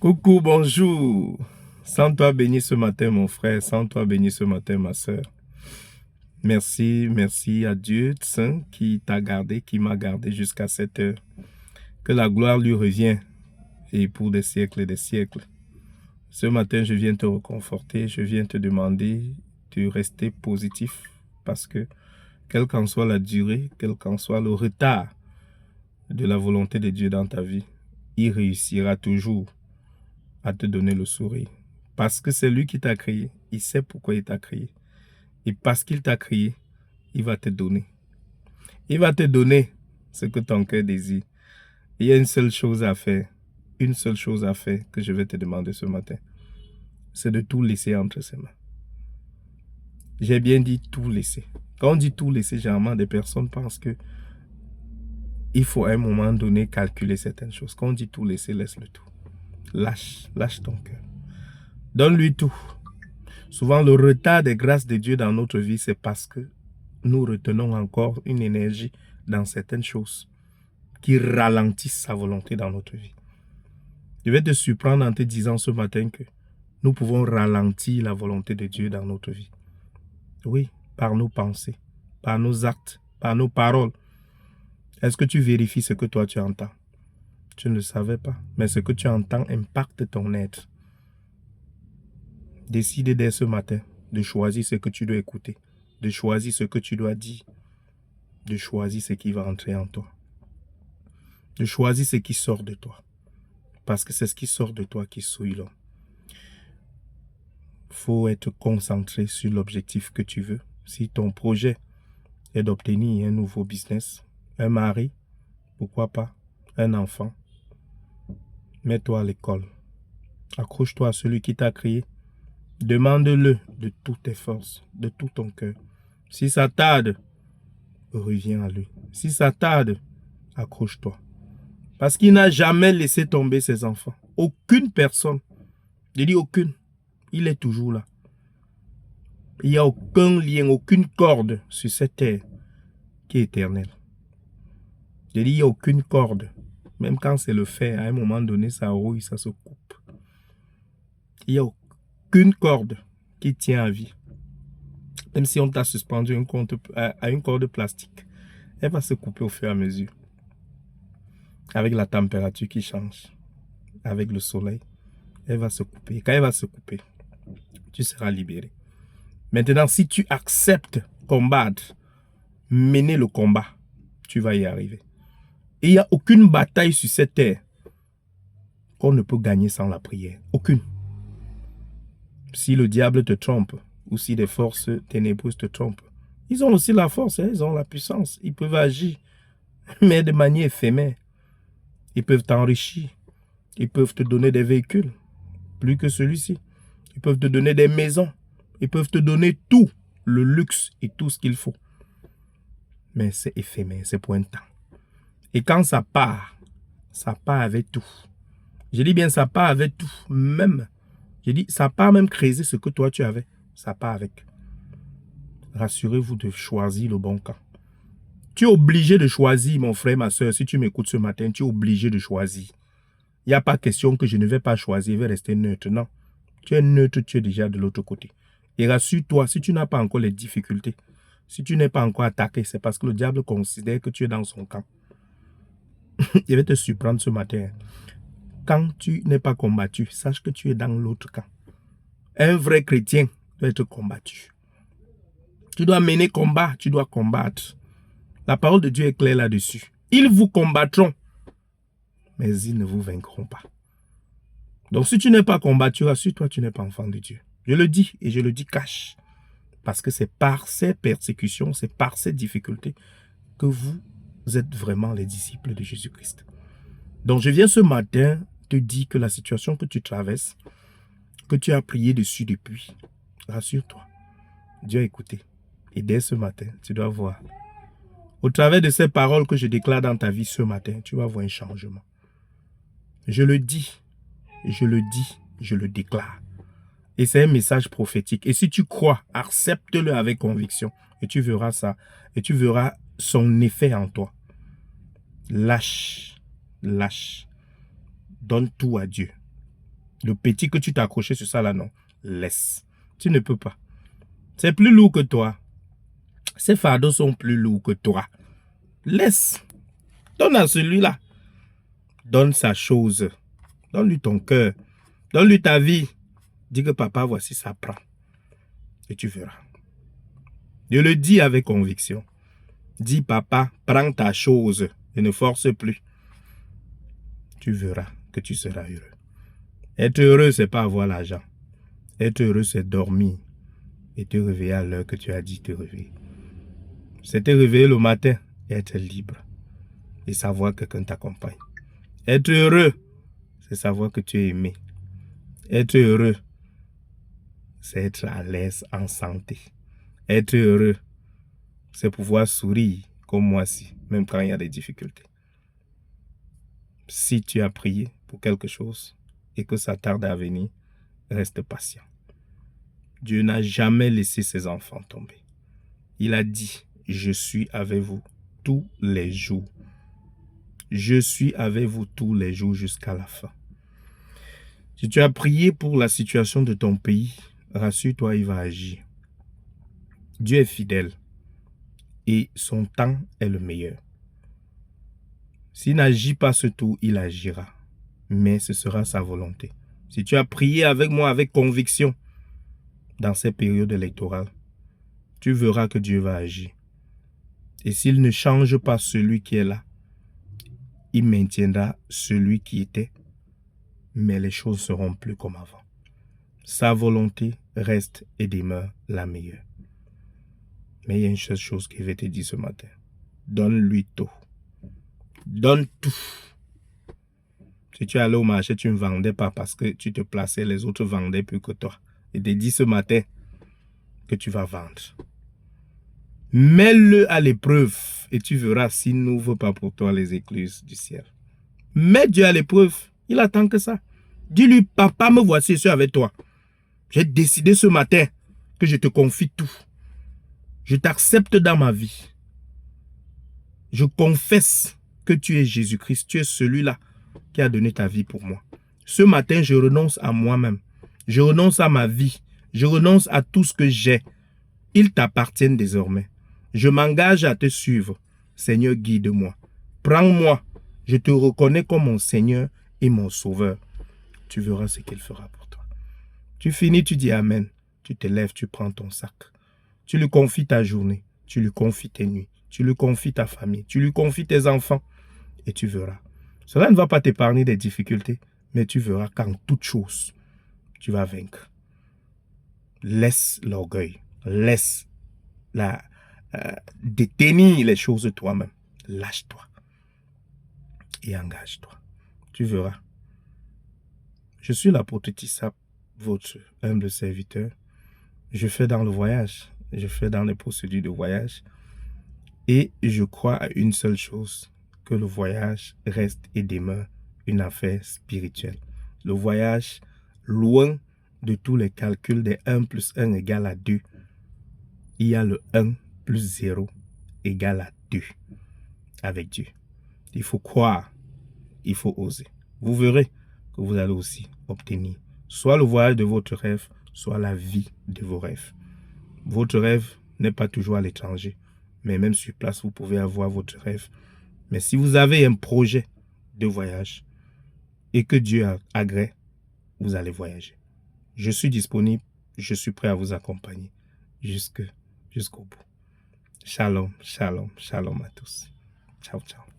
Coucou, bonjour. Sans toi béni ce matin, mon frère. Sans toi béni ce matin, ma sœur. Merci à Dieu Saint qui t'a gardé, qui m'a gardé jusqu'à cette heure. Que la gloire lui revienne et pour des siècles et des siècles. Ce matin, je viens te reconforter, je viens te demander de rester positif parce que quelle qu'en soit la durée, quel qu'en soit le retard de la volonté de Dieu dans ta vie, il réussira toujours à te donner le sourire. Parce que c'est lui qui t'a créé. Il sait pourquoi il t'a créé. Et parce qu'il t'a créé, il va te donner. Il va te donner ce que ton cœur désire. Il y a une seule chose à faire. Une seule chose à faire que je vais te demander ce matin. C'est de tout laisser entre ses mains. J'ai bien dit tout laisser. Quand on dit tout laisser, généralement, des personnes pensent que il faut à un moment donné calculer certaines choses. Quand on dit tout laisser, laisse le tout. Lâche ton cœur. Donne-lui tout. Souvent, le retard des grâces de Dieu dans notre vie, c'est parce que nous retenons encore une énergie dans certaines choses qui ralentissent sa volonté dans notre vie. Je vais te surprendre en te disant ce matin que nous pouvons ralentir la volonté de Dieu dans notre vie. Oui, par nos pensées, par nos actes, par nos paroles. Est-ce que tu vérifies ce que toi tu entends? Tu ne le savais pas, mais ce que tu entends impacte ton être. Décide dès ce matin de choisir ce que tu dois écouter, de choisir ce que tu dois dire, de choisir ce qui va entrer en toi, de choisir ce qui sort de toi, parce que c'est ce qui sort de toi qui souille l'homme. Il faut être concentré sur l'objectif que tu veux. Si ton projet est d'obtenir un nouveau business, un mari, pourquoi pas, un enfant, mets-toi à l'école, accroche-toi à celui qui t'a créé, demande-le de toutes tes forces, de tout ton cœur. Si ça tarde, reviens à lui. Si ça tarde, accroche-toi. Parce qu'il n'a jamais laissé tomber ses enfants. Aucune personne. Je dis aucune. Il est toujours là. Il n'y a aucun lien, aucune corde sur cette terre qui est éternelle. Je dis il n'y a aucune corde. Même quand c'est le fer, à un moment donné, ça rouille, ça se coupe. Il n'y a aucune corde qui tient à vie. Même si on t'a suspendu à une corde plastique, elle va se couper au fur et à mesure. Avec la température qui change, avec le soleil, elle va se couper. Quand elle va se couper, tu seras libéré. Maintenant, si tu acceptes combattre, mener le combat, tu vas y arriver. Et il n'y a aucune bataille sur cette terre qu'on ne peut gagner sans la prière. Aucune. Si le diable te trompe, ou si des forces ténébreuses te trompent, ils ont aussi la force, ils ont la puissance. Ils peuvent agir, mais de manière éphémère. Ils peuvent t'enrichir. Ils peuvent te donner des véhicules, plus que celui-ci. Ils peuvent te donner des maisons. Ils peuvent te donner tout, le luxe et tout ce qu'il faut. Mais c'est éphémère, c'est pour un temps. Et quand ça part avec tout. Je dis bien ça part avec tout, même. Je dis ça part même creuser ce que toi tu avais. Ça part avec. Rassurez-vous de choisir le bon camp. Tu es obligé de choisir, mon frère, ma soeur. Si tu m'écoutes ce matin, tu es obligé de choisir. Il n'y a pas question que je ne vais pas choisir, je vais rester neutre. Non. Tu es neutre, tu es déjà de l'autre côté. Et rassure-toi, si tu n'as pas encore les difficultés, si tu n'es pas encore attaqué, c'est parce que le diable considère que tu es dans son camp. Je vais te surprendre ce matin. Quand tu n'es pas combattu, sache que tu es dans l'autre camp. Un vrai chrétien doit être combattu. Tu dois mener combat, tu dois combattre. La parole de Dieu est claire là-dessus. Ils vous combattront, mais ils ne vous vaincront pas. Donc si tu n'es pas combattu, rassure-toi, tu n'es pas enfant de Dieu. Je le dis et je le dis cash. Parce que c'est par ces persécutions, c'est par ces difficultés que vous êtes vraiment les disciples de Jésus-Christ. Donc je viens ce matin te dire que la situation que tu traverses, que tu as prié dessus depuis, rassure-toi, Dieu a écouté. Et dès ce matin, tu dois voir. Au travers de ces paroles que je déclare dans ta vie ce matin, tu vas voir un changement. Je le dis, je le dis, je le déclare. Et c'est un message prophétique. Et si tu crois, accepte-le avec conviction. Et tu verras ça. Et tu verras son effet en toi. Lâche. Donne tout à Dieu. Le petit que tu t'as accroché sur ça là, non. Laisse. Tu ne peux pas. C'est plus lourd que toi. Ces fardeaux sont plus lourds que toi. Laisse. Donne à celui-là. Donne sa chose. Donne-lui ton cœur. Donne-lui ta vie. Dis que papa, voici ça prend. Et tu verras. Je le dis avec conviction. Dis papa, prends ta chose et ne force plus. Tu verras que tu seras heureux. Être heureux, c'est pas avoir l'argent. Être heureux, c'est dormir et te réveiller à l'heure que tu as dit te réveiller. C'est te réveiller le matin et être libre et savoir que quelqu'un t'accompagne. Être heureux, c'est savoir que tu es aimé. Être heureux, c'est être à l'aise, en santé. Être heureux, c'est pouvoir sourire comme moi-ci, même quand il y a des difficultés. Si tu as prié pour quelque chose et que ça tarde à venir, reste patient. Dieu n'a jamais laissé ses enfants tomber. Il a dit, je suis avec vous tous les jours. Je suis avec vous tous les jours jusqu'à la fin. Si tu as prié pour la situation de ton pays, rassure-toi, il va agir. Dieu est fidèle et son temps est le meilleur. S'il n'agit pas ce tour, il agira. Mais ce sera sa volonté. Si tu as prié avec moi avec conviction dans ces périodes électorales, tu verras que Dieu va agir. Et s'il ne change pas celui qui est là, il maintiendra celui qui était, mais les choses seront plus comme avant. Sa volonté reste et demeure la meilleure. Mais il y a une seule chose qu'il veut te dire ce matin. Donne-lui tout. Donne tout. Si tu allais au marché, tu ne vendais pas parce que tu te plaçais, les autres vendaient plus que toi. Et te dis ce matin que tu vas vendre. Mets-le à l'épreuve et tu verras s'il n'ouvre pas pour toi les écluses du ciel. Mets Dieu à l'épreuve. Il attend que ça. Dis-lui, papa, me voici, je suis avec toi. J'ai décidé ce matin que je te confie tout. Je t'accepte dans ma vie. Je confesse que tu es Jésus-Christ. Tu es celui-là qui a donné ta vie pour moi. Ce matin, je renonce à moi-même. Je renonce à ma vie. Je renonce à tout ce que j'ai. Ils t'appartiennent désormais. Je m'engage à te suivre. Seigneur, guide-moi. Prends-moi. Je te reconnais comme mon Seigneur et mon Sauveur. Tu verras ce qu'il fera pour toi. Tu finis, tu dis Amen. Tu te lèves, tu prends ton sac. Tu lui confies ta journée. Tu lui confies tes nuits. Tu lui confies ta famille. Tu lui confies tes enfants. Et tu verras. Cela ne va pas t'épargner des difficultés, mais tu verras qu'en toute chose, tu vas vaincre. Laisse l'orgueil. Laisse détenir les choses toi-même. Lâche-toi. Et engage-toi. Tu verras. Je suis l'apôtre Tissap, votre humble serviteur. Je fais dans le voyage. Je fais dans les procédures de voyage. Et je crois à une seule chose, que le voyage reste et demeure une affaire spirituelle. Le voyage, loin de tous les calculs des 1 plus 1 égale à 2, il y a le 1 plus 0 égale à 2 avec Dieu. Il faut croire, il faut oser. Vous verrez que vous allez aussi obtenir soit le voyage de votre rêve, soit la vie de vos rêves. Votre rêve n'est pas toujours à l'étranger, mais même sur place, vous pouvez avoir votre rêve. Mais si vous avez un projet de voyage et que Dieu agrée, vous allez voyager. Je suis disponible, je suis prêt à vous accompagner jusqu'au bout. Shalom, shalom, shalom à tous. Ciao, ciao.